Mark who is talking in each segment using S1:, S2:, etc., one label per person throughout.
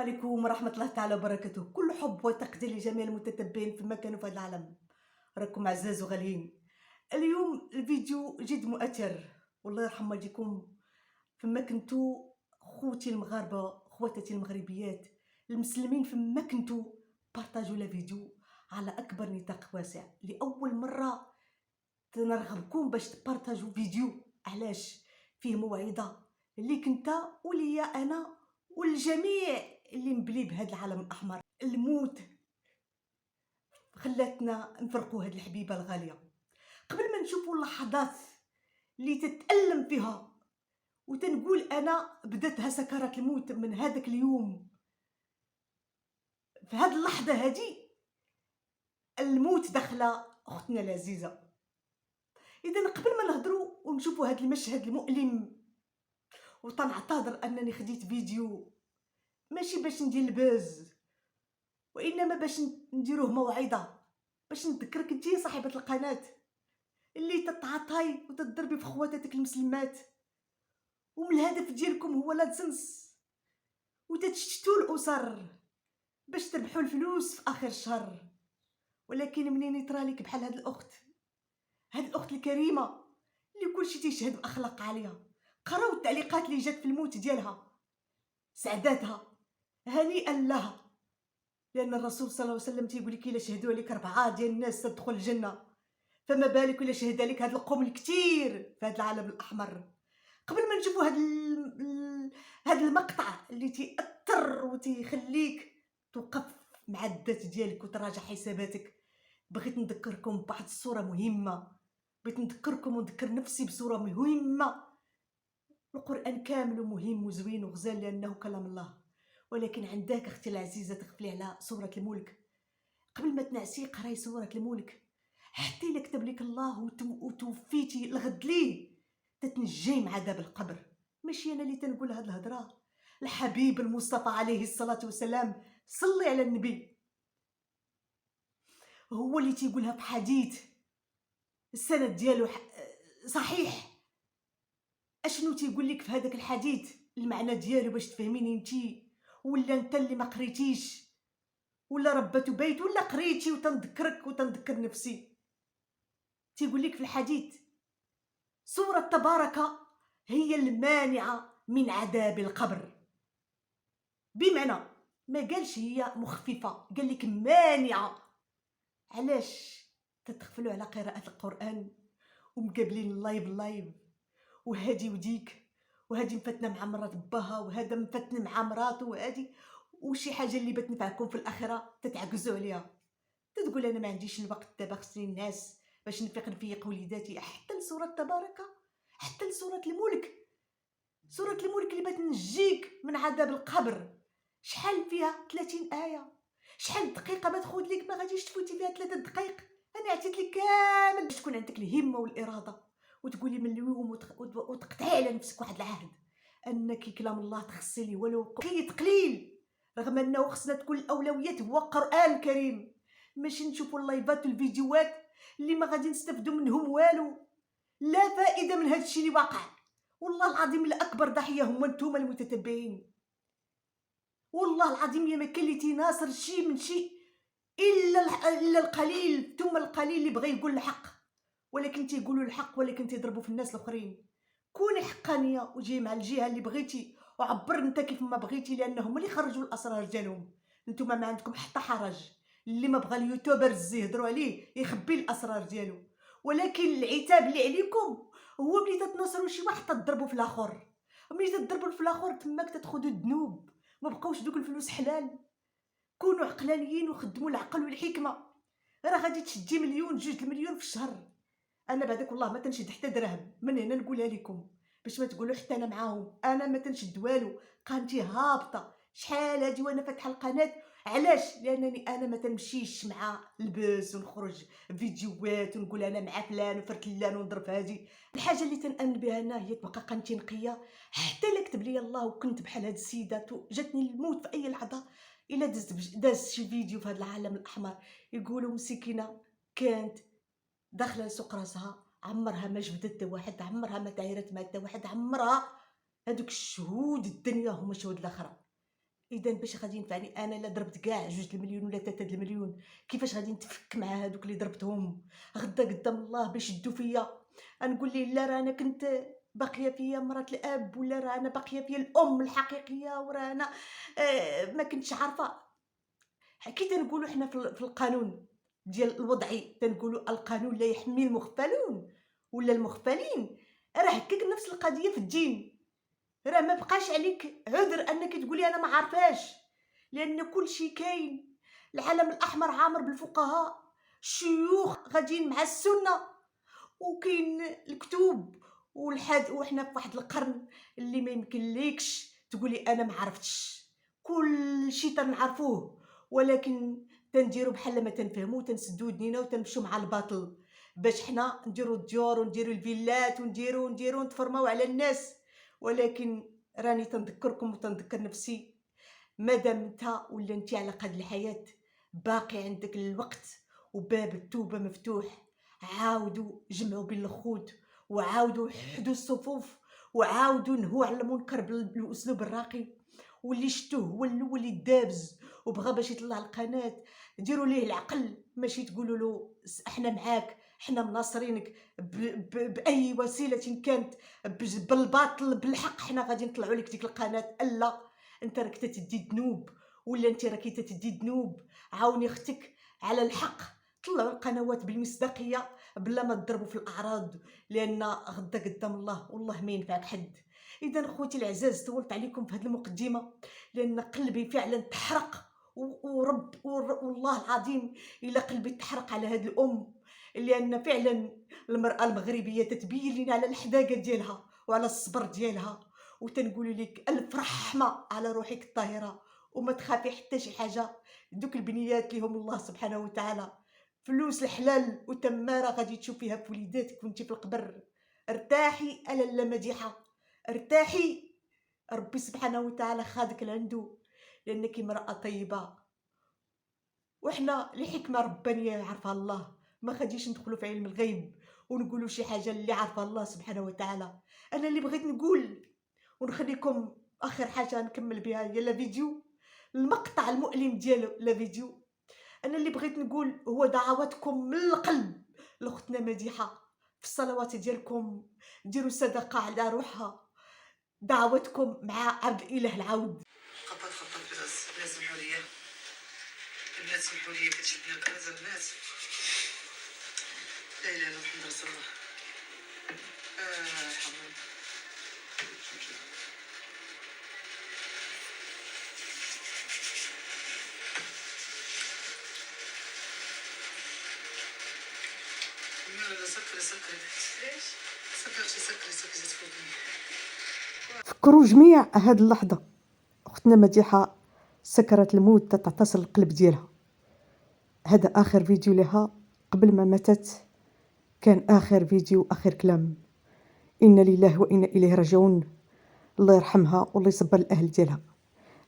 S1: عليكم ورحمة الله تعالى وبركاته. كل حب وتقدير لجميع المتتبعين في مكان في هذا العالم. راكم عزاز وغاليين. اليوم الفيديو جد مؤثر، والله يرحم والديكم فما كنتو. خوتي المغاربة، خواتاتي المغربيات، المسلمين فما كنتو، بارطاجوا الفيديو على أكبر نطاق واسع. لأول مرة تنرغبكم باش تبارطاجوا فيديو. علاش؟ فيه موعظة ليك انت وليا انا والجميع اللي مبلي بهذا العالم الاحمر. الموت خلاتنا نفرقوا هاد الحبيبه الغاليه. قبل ما نشوفوا اللحظات اللي تتألم فيها وتنقول انا بداتها سكرات الموت من هذاك اليوم، في هاد اللحظه هادي الموت دخل اختنا العزيزه. اذا قبل ما نهضروا ونشوفوا هاد المشهد المؤلم، وتنعتذر انني خديت فيديو ماشي باش ندير الباز، وانما باش نديروه موعظه، باش نذكرك انتي صاحبه القناه اللي تتعاطاي وتضربي في خواتاتك المسلمات، ومن الهدف ديالكم هو لا تسنس وتتشتتوا الاسر باش تربحوا الفلوس في اخر الشهر. ولكن منين يطرالك بحال هاد الاخت الكريمه اللي كلشي تيشهد باخلاق عاليه، قراو التعليقات اللي جات في الموت ديالها، سعداتها، هنيئا لها، لان الرسول صلى الله عليه وسلم تيقول لك الا شهدوا عليك 4 ديال الناس تدخل الجنه، فما بالك الا شهد عليك هاد القوم الكثير في هاد العالم الاحمر. قبل ما نشوفوا هاد المقطع اللي تيأثر وتيخليك توقف مع الذات ديالك وتراجع حساباتك، بغيت نذكركم بواحد الصوره مهمه، بغيت نذكركم ونذكر نفسي بصوره مهمه. القران كامل مهم وزوين وغزال لانه كلام الله، ولكن عندك اختي العزيزه تغفلي على سوره الملك. قبل ما تنعسي قراي سوره الملك، حتى الا كتب لك الله وتوفيتي الغد ليه تتنجي من عذاب القبر. ماشي انا اللي تنقول هاد الهضره، الحبيب المصطفى عليه الصلاه والسلام، صلي على النبي، هو اللي تيقولها في حديث السند ديالو صحيح. اشنو تيقول لك في هذاك الحديث؟ المعنى ديالو باش تفهميني انتي، ولا انت اللي ما قريتيش، ولا ربات بيت، ولا قريتي وتنذكرك وتنذكر نفسي. تيقول لك في الحديث سورة تبارك هي المانعة من عذاب القبر. بمعنى ما قالش هي مخففة، قال لك مانعة. علاش تتغفلوا على قراءة القرآن ومقابلين اللايف وهادي وديك، وهادي مفتنه مع مرات باها، وهذا مفتن مع مراته، وهادي وشي حاجه اللي بتنفعكم في الاخره تتعكزوا عليها. تقول انا ما عنديش الوقت دابا، خصني الناس باش نفيق نفيق وليداتي. حتى لسوره تبارك، حتى لسوره الملك، سوره الملك اللي بتنجيك من عذاب القبر، شحال فيها 30 ايه، شحال دقيقه ما تاخذ لك، ما غاديش تفوتي فيها 3 دقائق. انا عطيت لك كامل باش تكون عندك الهمه والاراده، وتقولي من اليوم وتقطعي على نفسك واحد العهد انك كلام الله تخصي لي ولو قليل، رغم انه خصنا تكون الاولويات هو القران الكريم، ماشي نشوفوا اللايفات والفيديوهات اللي ما غادي نستافدوا منهم والو. لا فائده من هذا الشيء اللي واقع. والله العظيم الاكبر ضحيه هما نتوما المتتبعين. والله العظيم يا ما كان اللي تيناصر شي من شي الا القليل، ثم القليل اللي بغى يقول الحق، ولكن تيقولوا الحق ولكن تيضربوا في الناس الاخرين. كوني حقانيه وجي مع الجهه اللي بغيتي وعبر انت كيف ما بغيتي، لانهم اللي خرجوا الاسرار ديالهم. نتوما ما عندكم حتى حرج، اللي ما بغى اليوتيوبرز يهضروا عليه يخبي الاسرار ديالو. ولكن العتاب اللي عليكم هو ملي تتنصروا شي واحد تضربوا في الاخر، ملي تضربوا في الاخر تماك تاخذوا الذنوب. ما بقاوش دوك الفلوس حلال. كونوا عقلانيين وخدموا العقل والحكمه. راه غادي تشدي مليون 2 المليون في الشهر. انا بعدك والله ما تنشد حتى درهم، من هنا نقولها لكم باش ما تقولوا حتى انا معاهم، انا ما تنشد والو، قناتي هابطه. شحال هادي وانا فاتحه القناه. علاش؟ لانني انا ما تنمشيش مع البس ونخرج فيديوهات ونقول انا مع فلان وفرتلان ونضرب هادي. الحاجه اللي تنامن بها انا هي تبقى قناتي نقيه. حتى الا كتب لي الله وكنت بحال هاد السيدات وجاتني الموت في اي لحظه، الا داز شي فيديو في هذا العالم الاحمر يقولوا مسكينه كانت داخله لسوق راسها، عمرها ما جبدت حتى واحد، عمرها ما تعايرت مع حتى واحد، عمرها. هذوك الشهود الدنيا هما شهود الاخره. اذا باش غادي ينفعني انا الا ضربت كاع 2 المليون ولا 3 المليون، كيفاش غادي نتفك مع هادوك اللي ضربتهم غدا قدام الله باش يدوا فيا؟ غنقول ليه لا راه انا كنت باقيه فيا مرات الاب، ولا راه انا باقيه فيا الام الحقيقيه، وراه انا ما كنتش عارفه. كي تنقولوا حنا في القانون ديال الوضعي تنقولوا القانون لا يحمي المغفلون ولا المغفلين، راه هكاك نفس القضيه في الدين. راه ما بقاش عليك عذر انك تقولي انا ما عارفاش، لان كل شيء كاين. العالم الاحمر عامر بالفقهاء، الشيوخ غاديين مع السنه، وكاين الكتب وحنا في واحد القرن اللي ما يمكن ليكش تقولي انا ما عرفتش. كل شيء تنعرفوه، ولكن تنديروا بحال ما تنفهموا، تنسدوا ودنينا وتنمشوا مع الباطل باش حنا نديروا الديور ونديروا الفيلات ونديروا نتفرماو على الناس. ولكن راني تنذكركم وتنذكر نفسي، مادام انت ولا انت على قد الحياة باقي عندك الوقت وباب التوبة مفتوح، عاودوا جمعوا بين الخوت، وعاودوا حدوا الصفوف، وعاودوا نهوا على المنكر بالاسلوب الراقي. واللي شتوه هو الاول اللي دابز وبغى باش يطلع القناه، ديروا ليه العقل، ماشي تقولوا له احنا معاك، احنا مناصرينك باي وسيله كانت، بالباطل بالحق حنا غادي نطلعوا لك ديك القناه. الا انت راك تدي ذنوب، ولا انت راكي تدي ذنوب، عاوني اختك على الحق، طلعوا القنوات بالمصداقيه بلا ما تضربوا في الاعراض، لان غدا قدام الله والله ما ينفعك حد. اذا خوتي العزاز طولت عليكم في هذه المقدمه، لان قلبي فعلا تحرق، والله العظيم الا قلبي تحرق على هذه الام، لان فعلا المراه المغربيه تتبين لنا على الحداقه ديالها وعلى الصبر ديالها. وتنقول لك الف رحمه على روحك الطاهره، وما تخافي حتى شي حاجه. دوك البنيات ليهم الله سبحانه وتعالى فلوس الحلال وتماره غادي تشوفيها في وليداتك وانت في القبر. ارتاحي الا مديحه، ارتاحي، ربي سبحانه وتعالى خادك لعنده، لانك امراه طيبه. وحنا لحكمه ربانيه يعرفها الله ما غاديش ندخلوا في علم الغيب ونقولوا شي حاجه اللي عارفها الله سبحانه وتعالى. انا اللي بغيت نقول ونخليكم اخر حاجه نكمل بها هي لا فيديو، المقطع المؤلم ديال لا فيديو. انا اللي بغيت نقول هو دعواتكم من القلب لاختنا مديحه، في الصلوات ديالكم ديروا صدقه على روحها، دعوتكم مع عبد الاله العود.
S2: خطط البنات سمحوا لي، البنات سمحوا لي، كتشدني الكرازه البنات. لا اله الا الله محمد رسول الله. حمد لا سكري ليش سكري تفوتني.
S1: فكروا جميع هاد اللحظه، اختنا مديحه سكرت الموت تتصل القلب ديالها. هذا اخر فيديو لها قبل ما ماتت، كان اخر فيديو اخر كلام. إنا لله وإنا إليه راجعون. الله يرحمها والله يصبر الأهل ديالها.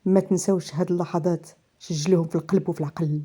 S1: ما تنسوش هاد اللحظات، سجلوهم في القلب وفي العقل.